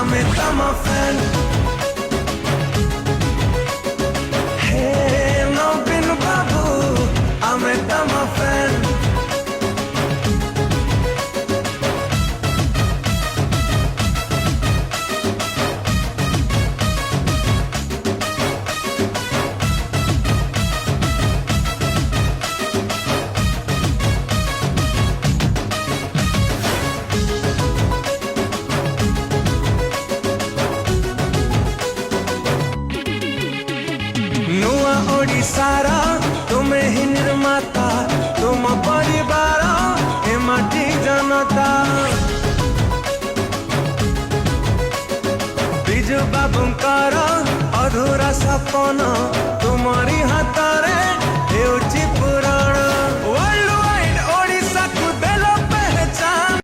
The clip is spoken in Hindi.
ଆମେ ତମ ଫ୍ୟାନ୍। ହେ ନବୀନ ବାବୁ ଆମେ ତମ ଫ୍ୟାନ୍। नुआ ओडिसारा तुम्हें ही निर्माता, तुम परिवार ए माटी जनता। बिजु बाबुंकर अधूरा सपन तुमरी हाथ रे हेउची